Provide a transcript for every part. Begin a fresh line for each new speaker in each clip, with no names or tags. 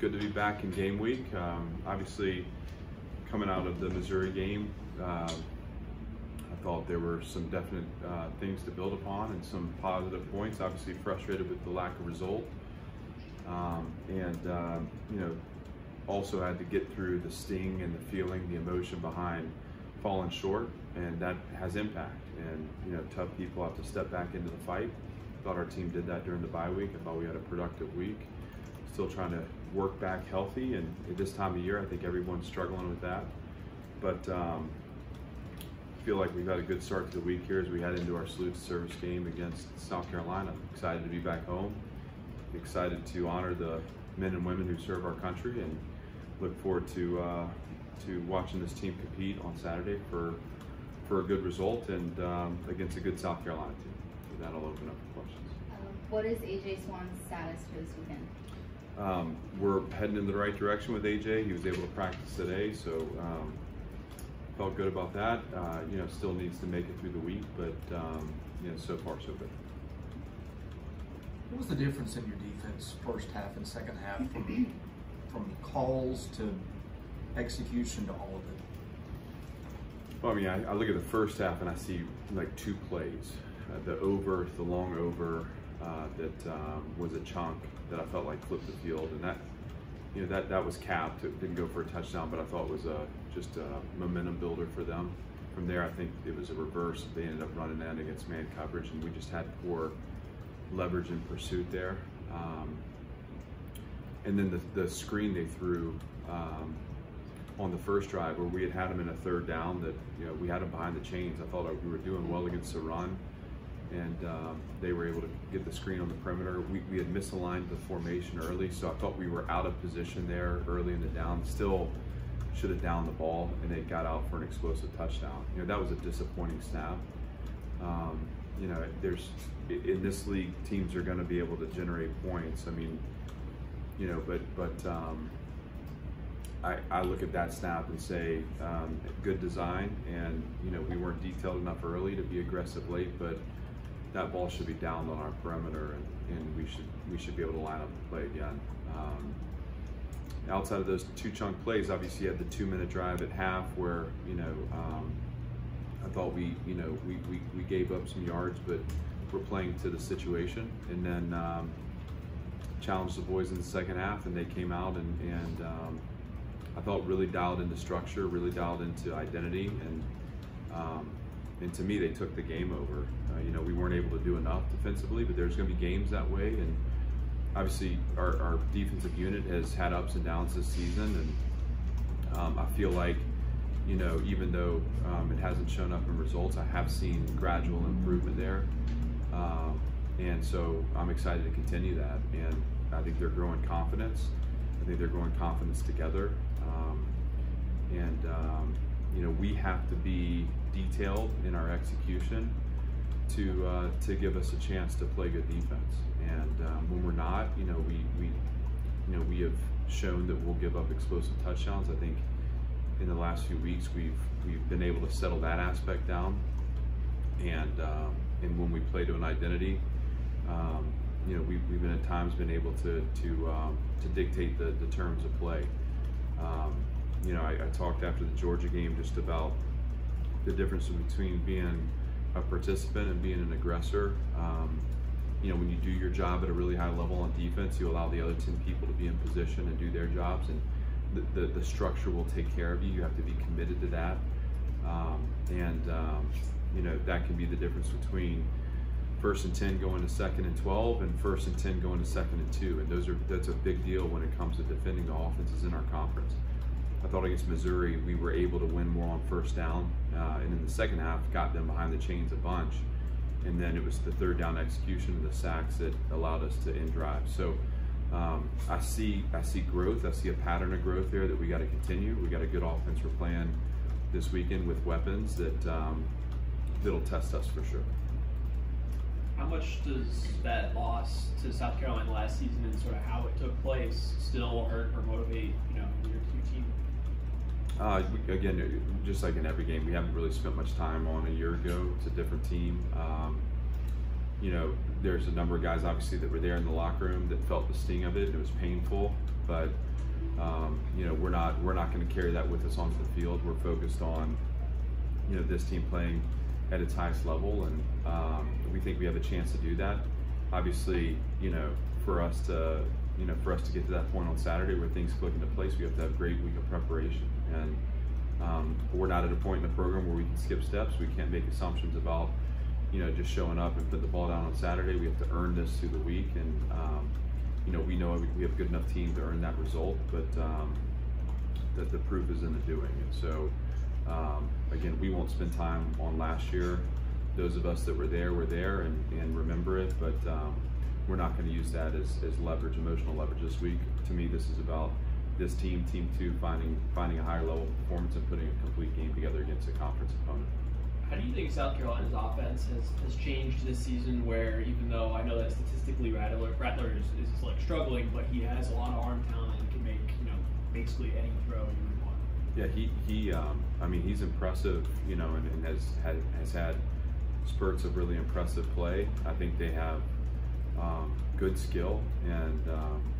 Good to be back in game week. Obviously, coming out of the Missouri game, I thought there were some definite things to build upon and some positive points. Obviously, frustrated with the lack of result, also had to get through the sting and the feeling, the emotion behind falling short, and that has impact. And tough people have to step back into the fight. Thought our team did that during the bye week. I thought we had a productive week. Still trying to work back healthy, and at this time of year, I think everyone's struggling with that. But I feel like we've had a good start to the week here as we head into our salute to service game against South Carolina. Excited to be back home. Excited to honor the men and women who serve our country, and look forward to watching this team compete on Saturday for a good result and against a good South Carolina team. So that'll open up for questions.
What is AJ Swan's status for this weekend?
We're heading in the right direction with AJ. He was able to practice today, so felt good about that. Still needs to make it through the week, but so far so good.
What was the difference in your defense first half and second half from calls to execution to all of it?
Well, I look at the first half and I see like two plays. The long over that was a chunk that I felt like flipped the field, and that was capped. It didn't go for a touchdown, but I thought it was just a momentum builder for them. From there, I think it was a reverse. They ended up running in against man coverage, and we just had poor leverage in pursuit there. And then the screen they threw on the first drive, where we had them in a third down, that we had them behind the chains. I thought we were doing well against the run, and they were able to get the screen on the perimeter. We had misaligned the formation early, so I thought we were out of position there early in the down. Still should have downed the ball, and they got out for an explosive touchdown. That was a disappointing snap. In this league, teams are going to be able to generate points. I look at that snap and say, good design, and we weren't detailed enough early to be aggressive late, but that ball should be down on our perimeter, and we should be able to line up and play again. Outside of those two chunk plays, obviously you had the 2-minute drive at half where I thought we gave up some yards, but we're playing to the situation, and then challenged the boys in the second half, and they came out and I thought really dialed into structure, really dialed into identity, and to me they took the game over. We weren't able to do enough defensively, but there's going to be games that way, and obviously our defensive unit has had ups and downs this season, and I feel like even though it hasn't shown up in results, I have seen gradual improvement there, and so I'm excited to continue that. And I think they're growing confidence. I think they're growing confidence together, we have to be detailed in our execution to give us a chance to play good defense. And when we're not, we have shown that we'll give up explosive touchdowns. I think in the last few weeks we've been able to settle that aspect down, and when we play to an identity, we've been at times been able to dictate the terms of play. I talked after the Georgia game just about the difference between being a participant and being an aggressor. When you do your job at a really high level on defense, you allow the other 10 people to be in position and do their jobs, and the structure will take care of you. You have to be committed to that, that can be the difference between 1st and 10 going to 2nd and 12, and 1st and 10 going to 2nd and 2, and that's a big deal when it comes to defending the offenses in our conference. I thought against Missouri we were able to win more on first down, and in the second half got them behind the chains a bunch, and then it was the third down execution of the sacks that allowed us to end drives. So I see growth. I see a pattern of growth there that we got to continue. We got a good offense we're playing this weekend with weapons that'll test us for sure.
How much does that loss to South Carolina last season and sort of how it took place still hurt or motivate your team?
Again, just like in every game, we haven't really spent much time on a year ago. It's a different team. There's a number of guys obviously that were there in the locker room that felt the sting of it. It was painful, but you know, we're not going to carry that with us onto the field. We're focused on, you know, this team playing at its highest level, and we think we have a chance to do that. Obviously, you know, for us to get to that point on Saturday where things click into place, we have to have a great week of preparation. And we're not at a point in the program where we can skip steps. We can't make assumptions about, you know, just showing up and putting the ball down on Saturday. We have to earn this through the week, and you know, we know we have a good enough team to earn that result, but that the proof is in the doing. And so, again, we won't spend time on last year. Those of us that were there and remember it, but we're not going to use that as leverage, emotional leverage this week. To me, this is about this team, Team 2, finding a higher level of performance and putting a complete game together against a conference opponent.
How do you think South Carolina's offense has changed this season, where even though I know that statistically Rattler is like struggling, but he has a lot of arm talent and can make, you know, basically any throw you would want?
Yeah, I mean, he's impressive, you know, and has had spurts of really impressive play. I think they have good skill and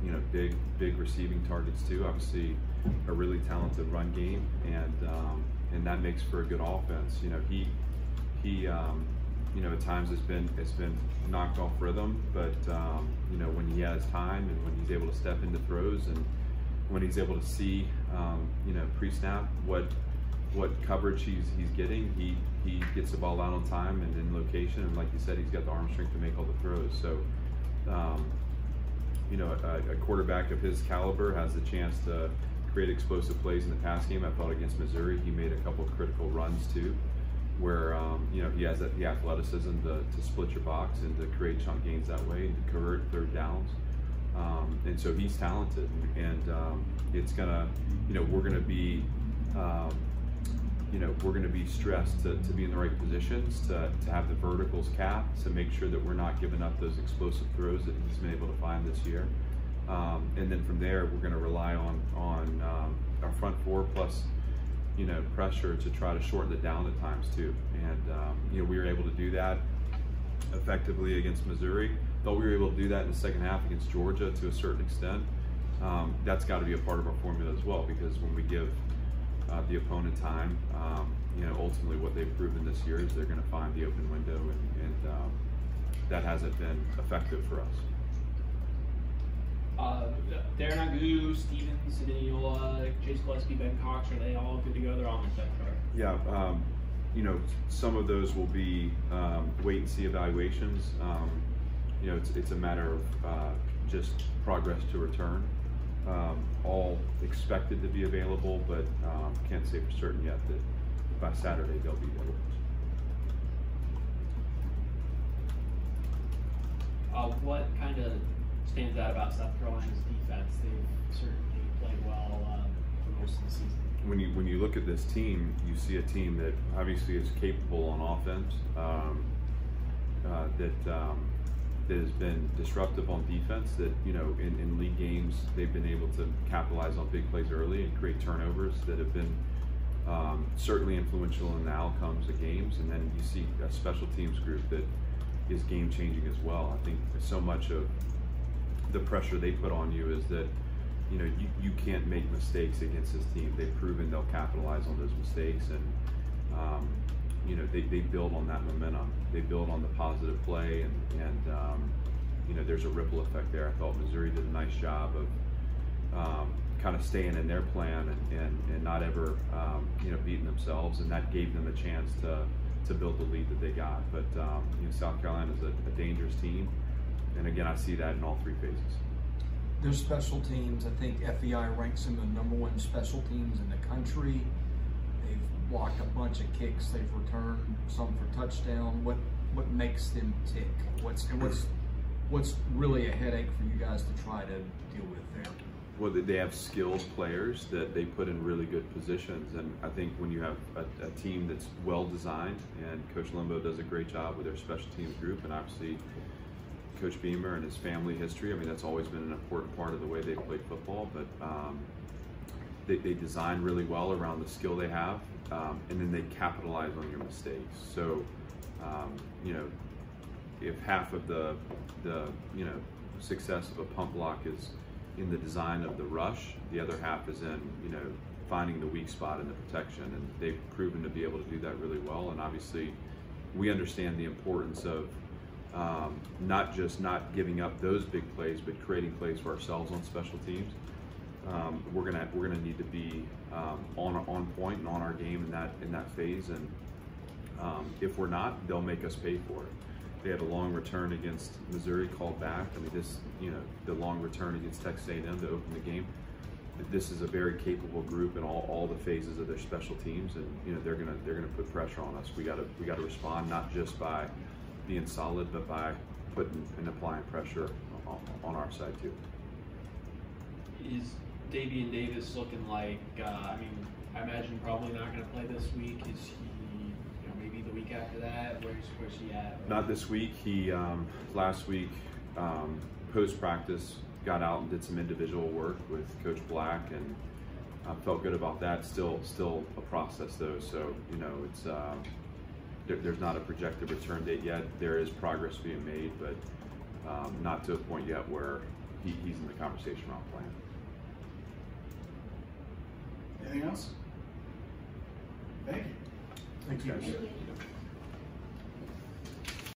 you know, big receiving targets too. Obviously, a really talented run game, and that makes for a good offense. You know, he you know, at times it's been knocked off rhythm, but you know, when he has time and when he's able to step into throws and when he's able to see you know, pre-snap what coverage he's getting, he gets the ball out on time and in location, and like you said, he's got the arm strength to make all the throws. So you know, a quarterback of his caliber has the chance to create explosive plays in the pass game. I thought against Missouri he made a couple of critical runs too, where you know, he has the athleticism to split your box and to create chunk gains that way and to convert third downs. And so he's talented, and it's gonna, you know, we're gonna be you know, we're going to be stressed to be in the right positions, to have the verticals capped, to make sure that we're not giving up those explosive throws that he's been able to find this year. And then from there, we're going to rely on our front four plus, you know, pressure to try to shorten it down at times too. And you know, we were able to do that effectively against Missouri. Thought we were able to do that in the second half against Georgia to a certain extent. That's got to be a part of our formula as well, because when we give the opponent time, you know, ultimately what they've proven this year is they're going to find the open window, and that hasn't been effective for us.
Darren Agu, Stevens, Sidiniola, Chase Gillespie, Ben Cox, are they all good to go? They're all on the depth chart.
Yeah, you know, some of those will be wait and see evaluations. You know, it's a matter of just progress to return. All expected to be available, but can't say for certain yet that by Saturday they'll be available.
What kind of stands out about South Carolina's defense? They've certainly played well for most of the season.
When you look at this team, you see a team that obviously is capable on offense, that has been disruptive on defense, that, you know, in league games they've been able to capitalize on big plays early and create turnovers that have been certainly influential in the outcomes of games. And then you see a special teams group that is game changing as well. I think so much of the pressure they put on you is that, you know, you can't make mistakes against this team. They've proven they'll capitalize on those mistakes, and you know, they build on that momentum. They build on the positive play, and you know, there's a ripple effect there. I thought Missouri did a nice job of kind of staying in their plan and not ever you know, beating themselves, and that gave them a chance to build the lead that they got. But you know, South Carolina is a dangerous team, and again, I see that in all three phases.
Their special teams, I think FEI ranks them the #1 special teams in the country. They've blocked a bunch of kicks. They've returned some for touchdown. What makes them tick? What's really a headache for you guys to try to deal with there?
Well, they have skilled players that they put in really good positions, and I think when you have a team that's well designed, and Coach Limbo does a great job with their special teams group, and obviously Coach Beamer and his family history, I mean, that's always been an important part of the way they play football, but they design really well around the skill they have, and then they capitalize on your mistakes. So, you know, if half of the you know, success of a pump block is in the design of the rush. The other half is in, you know, finding the weak spot in the protection, and they've proven to be able to do that really well. And obviously, we understand the importance of not just not giving up those big plays, but creating plays for ourselves on special teams. We're gonna need to be on point and on our game in that phase, and if we're not, they'll make us pay for it. They had a long return against Missouri called back. I mean, this, you know, the long return against Texas A&M to open the game. This is a very capable group in all the phases of their special teams, and you know they're gonna put pressure on us. We gotta respond, not just by being solid, but by putting and applying pressure on our side too.
Is Davian Davis looking like? I mean, I imagine probably not going to play this week. Is he? You know, maybe the week after that. Where's he at?
Not this week. He last week post practice got out and did some individual work with Coach Black, and felt good about that. Still a process though. So you know it's there's not a projected return date yet. There is progress being made, but not to a point yet where he's in the conversation around playing.
Anything else? Thank you.
Thank you.
Thank you.